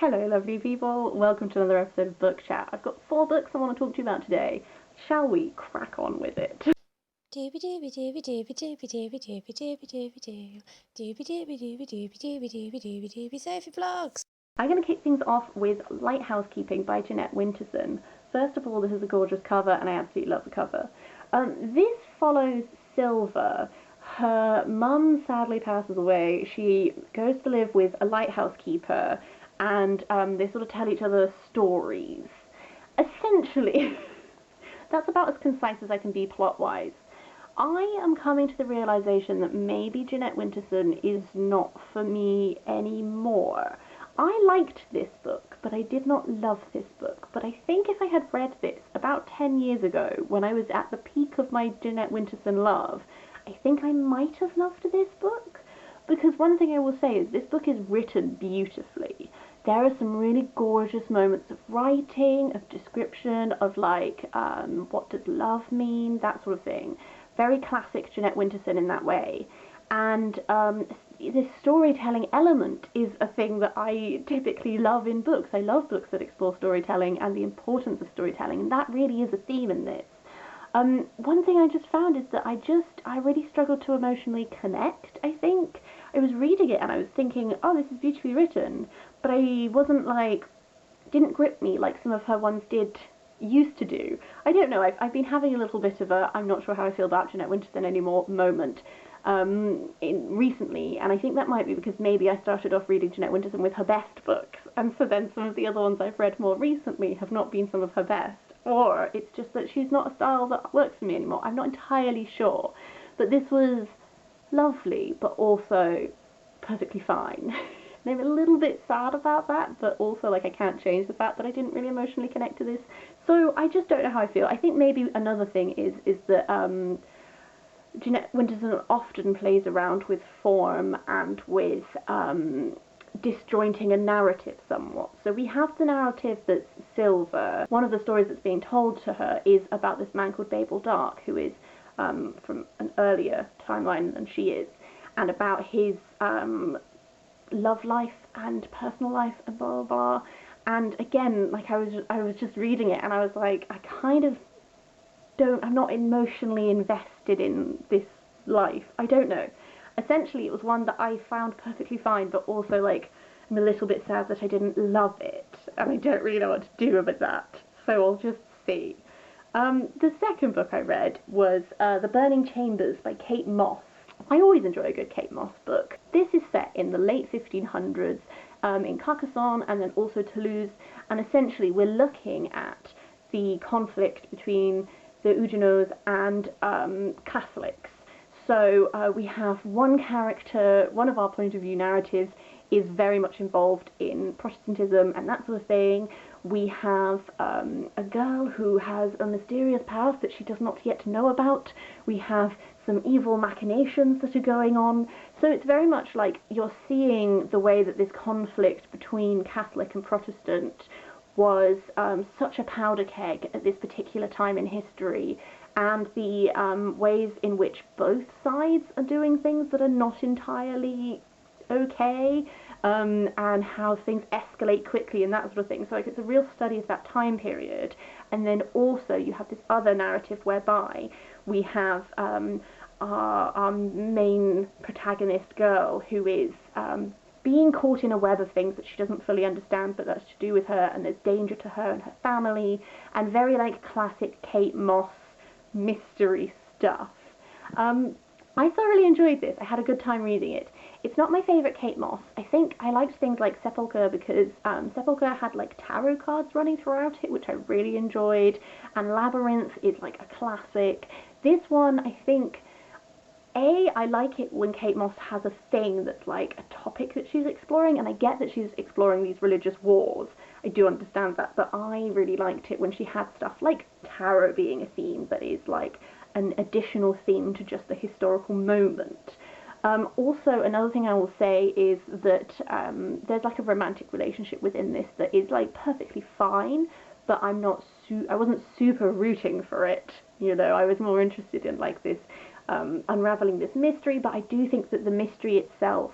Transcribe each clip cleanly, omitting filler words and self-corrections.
Hello lovely people, welcome to another episode of Book Chat. I've got 4 books I want to talk to you about today. Shall we crack on with it? Doobie doobie doobie doobie doobie doobie doobie doobie doobie doo. Doobie doobie doobie doobie doobie doobie doobie doobie Sophie Vlogs. I'm going to kick things off with Lighthousekeeping by Jeanette Winterson. First of all, this is a gorgeous cover and I absolutely love the cover. This follows Silver. Her mum sadly passes away. She goes to live with a lighthouse keeper and they sort of tell each other stories. Essentially, that's about as concise as I can be plot-wise. I am coming to the realization that maybe Jeanette Winterson is not for me anymore. I liked this book, but I did not love this book. But I think if I had read this about 10 years ago, when I was at the peak of my Jeanette Winterson love, I think I might have loved this book. Because one thing I will say is this book is written beautifully. There are some really gorgeous moments of writing, of description, of like, what does love mean, that sort of thing. Very classic Jeanette Winterson in that way. And this storytelling element is a thing that I typically love in books. I love books that explore storytelling and the importance of storytelling, and that really is a theme in this. One thing I just found is that I really struggled to emotionally connect, I think. I was reading it and I was thinking, oh, this is beautifully written, but I wasn't like, didn't grip me like some of her ones used to do. I don't know, I've been having a little bit of a, I'm not sure how I feel about Jeanette Winterson anymore moment recently, and I think that might be because maybe I started off reading Jeanette Winterson with her best books, and so then some of the other ones I've read more recently have not been some of her best. Or it's just that she's not a style that works for me anymore. I'm not entirely sure. But this was lovely, but also perfectly fine. And I'm a little bit sad about that, but also like I can't change the fact that I didn't really emotionally connect to this. So I just don't know how I feel. I think maybe another thing is that Jeanette Winterson often plays around with form and with disjointing a narrative somewhat. So we have the narrative that's Silver. One of the stories that's being told to her is about this man called Babel Dark, who is from an earlier timeline than she is, and about his love life and personal life and blah blah blah. And again, like I was just reading it and I was like, I kind of I'm not emotionally invested in this life. I don't know. Essentially, it was one that I found perfectly fine, but also, like, I'm a little bit sad that I didn't love it, and I don't really know what to do with that, so I'll just see. The second book I read was The Burning Chambers by Kate Mosse. I always enjoy a good Kate Mosse book. This is set in the late 1500s, in Carcassonne and then also Toulouse, and essentially we're looking at the conflict between the Huguenots and Catholics. So we have one character, one of our point of view narratives is very much involved in Protestantism and that sort of thing. We have a girl who has a mysterious past that she does not yet know about. We have some evil machinations that are going on. So it's very much like you're seeing the way that this conflict between Catholic and Protestant was such a powder keg at this particular time in history, and the ways in which both sides are doing things that are not entirely okay, and how things escalate quickly and that sort of thing. So like it's a real study of that time period. And then also you have this other narrative whereby we have our main protagonist girl who is being caught in a web of things that she doesn't fully understand, but that's to do with her, and there's danger to her and her family, and very like classic Kate Mosse mystery stuff. I thoroughly enjoyed this. I had a good time reading it. It's not my favourite Kate Mosse. I think I liked things like Sepulchre because Sepulchre had like tarot cards running throughout it, which I really enjoyed, and Labyrinth is like a classic. This one, I think, I like it when Kate Mosse has a thing that's like a topic that she's exploring, and I get that she's exploring these religious wars. I do understand that, but I really liked it when she had stuff like tarot being a theme that is like an additional theme to just the historical moment. Also, another thing I will say is that there's like a romantic relationship within this that is like perfectly fine, but I wasn't super rooting for it. You know, I was more interested in like this unraveling this mystery, but I do think that the mystery itself,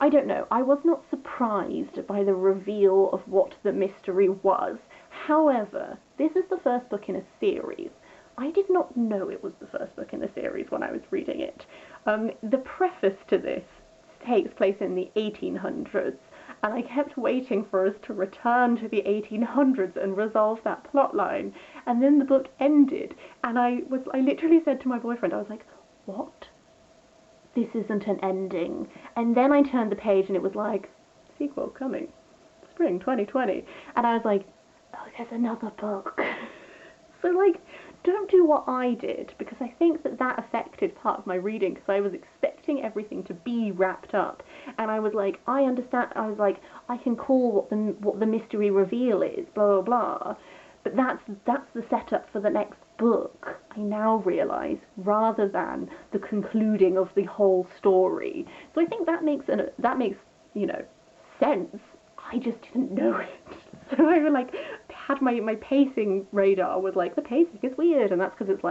I don't know, I was not surprised by the reveal of what the mystery was. However, this is the first book in a series. I did not know it was the first book in the series when I was reading it. The preface to this takes place in the 1800s, and I kept waiting for us to return to the 1800s and resolve that plot line. And then the book ended, and I literally said to my boyfriend, I was like, what? This isn't an ending. And then I turned the page and it was like, sequel coming, spring 2020. And I was like, oh, there's another book. So, like, don't do what I did, because I think that affected part of my reading, because I was expecting everything to be wrapped up, and I was like, I understand, I was like, I can call what the mystery reveal is, blah, blah, blah, but that's the setup for the next book, I now realise, rather than the concluding of the whole story. So I think that makes, sense. I just didn't know it. So I had my pacing radar was like, the pacing is weird, and that's because it's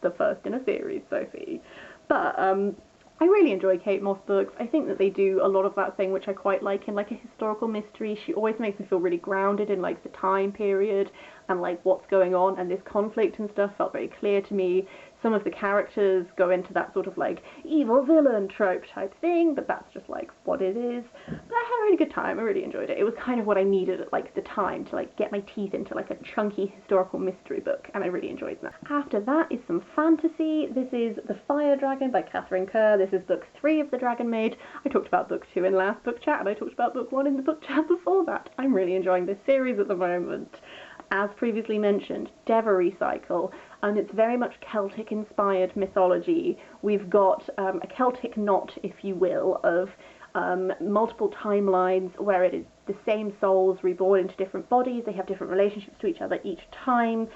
the first in a series, Sophie. But I really enjoy Kate Moss books. I think that they do a lot of that thing which I quite like in a historical mystery. She always makes me feel really grounded in the time period and what's going on, and this conflict and stuff felt very clear to me. Some of the characters go into that sort of evil villain trope type thing, but that's just what it is. But I had a really good time. I really enjoyed it. It was kind of what I needed at the time to get my teeth into a chunky historical mystery book, and I really enjoyed that. After that is some fantasy. This is The Fire Dragon by Katharine Kerr. This is book 3 of The Dragon Maid. I talked about book 2 in last book chat, and I talked about book 1 in the book chat before that. I'm really enjoying this series at the moment. As previously mentioned, Devery Cycle, and it's very much Celtic-inspired mythology. We've got a Celtic knot, if you will, of multiple timelines where it is the same souls reborn into different bodies. They have different relationships to each other each time.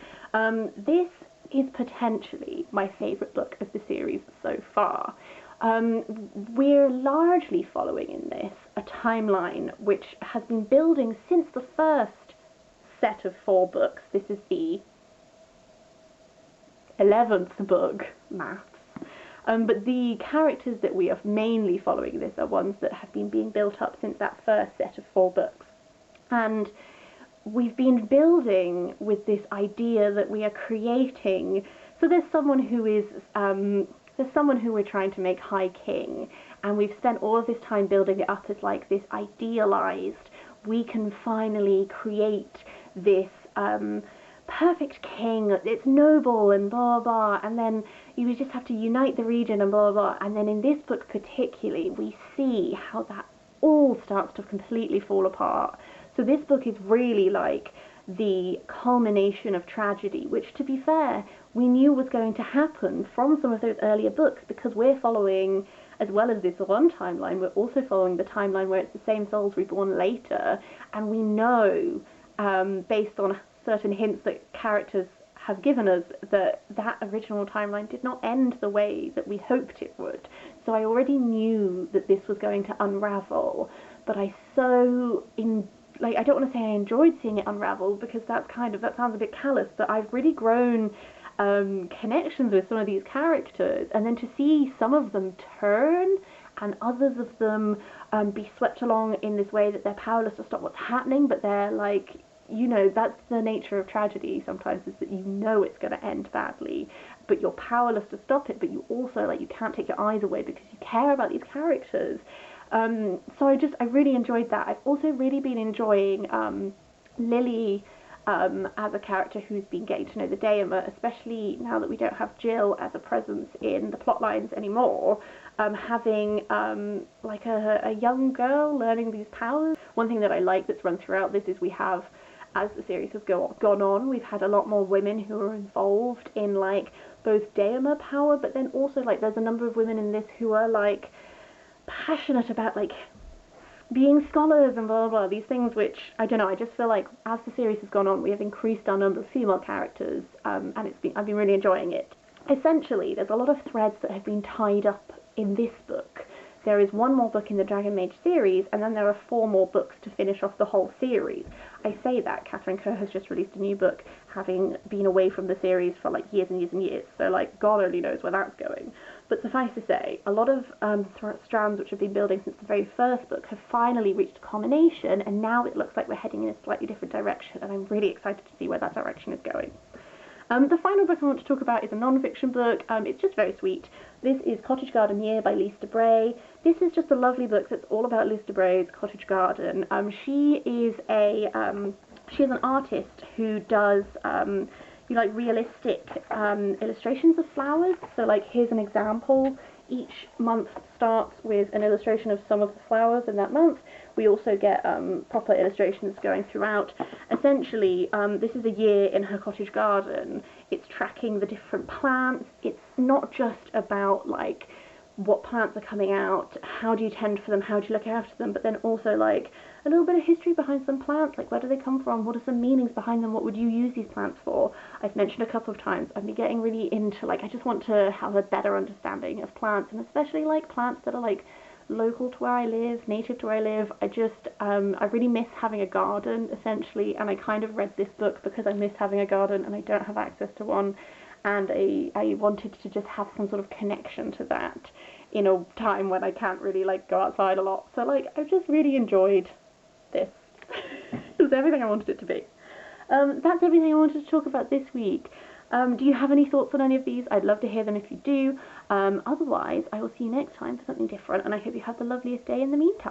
This is potentially my favourite book of the series so far. We're largely following in this a timeline which has been building since the first set of 4 books. This is the 11th book, maths. But the characters that we are mainly following this are ones that have been being built up since that first set of 4 books. And we've been building with this idea that we are creating, so there's someone who we're trying to make High King, and we've spent all of this time building it up as this idealized, we can finally create this perfect king, it's noble and blah blah, and then you just have to unite the region and blah blah, and then in this book particularly we see how that all starts to completely fall apart. So this book is really the culmination of tragedy, which, to be fair, we knew was going to happen from some of those earlier books, because we're following, as well as this one timeline, we're also following the timeline where it's the same souls reborn later, and we know, based on certain hints that characters have given us, that original timeline did not end the way that we hoped it would. So I already knew that this was going to unravel, but I don't want to say I enjoyed seeing it unravel, because that sounds a bit callous, but I've really grown connections with some of these characters, and then to see some of them turn and others of them be swept along in this way that they're powerless to stop what's happening, but they're that's the nature of tragedy sometimes, is that it's going to end badly, but you're powerless to stop it, but you also you can't take your eyes away because you care about these characters. So I really enjoyed that. I've also really been enjoying Lily as a character who's been getting to know the Daima, especially now that we don't have Jill as a presence in the plot lines anymore, having a young girl learning these powers. One thing that I like that's run throughout this is we have, as the series has gone on, we've had a lot more women who are involved in both Daima power, but then also there's a number of women in this who are passionate about being scholars and blah blah blah, these things which, I don't know, I just feel as the series has gone on we have increased our number of female characters, and I've been really enjoying it. Essentially there's a lot of threads that have been tied up in this book. There is one more book in the Dragon Maid series, and then there are 4 more books to finish off the whole series. I say that Katharine Kerr has just released a new book, having been away from the series for years and years and years, so God only knows where that's going. But suffice to say, a lot of strands which have been building since the very first book have finally reached culmination, and now it looks like we're heading in a slightly different direction, and I'm really excited to see where that direction is going. The final book I want to talk about is a non-fiction book. It's just very sweet. This is Cottage Garden Year by Bray. This is just a lovely book that's all about Bray's cottage garden. She is an artist who does realistic illustrations of flowers. So like, here's an example. Each month starts with an illustration of some of the flowers in that month. We also get proper illustrations going throughout. Essentially, this is a year in her cottage garden. It's tracking the different plants. It's not just about like what plants are coming out, how do you tend for them, how do you look after them, but then also like a little bit of history behind some plants, like where do they come from, what are some meanings behind them, what would you use these plants for. I've mentioned a couple of times, I've been getting really into like, I just want to have a better understanding of plants, and especially like plants that are like local to where I live, native to where I live. I really miss having a garden, essentially, and I kind of read this book because I miss having a garden and I don't have access to one, and I wanted to just have some sort of connection to that in a time when I can't really like go outside a lot. So like, I've just really enjoyed this. It was everything I wanted it to be. That's everything I wanted to talk about this week. Do you have any thoughts on any of these? I'd love to hear them if you do. Otherwise, I will see you next time for something different, and I hope you have the loveliest day in the meantime.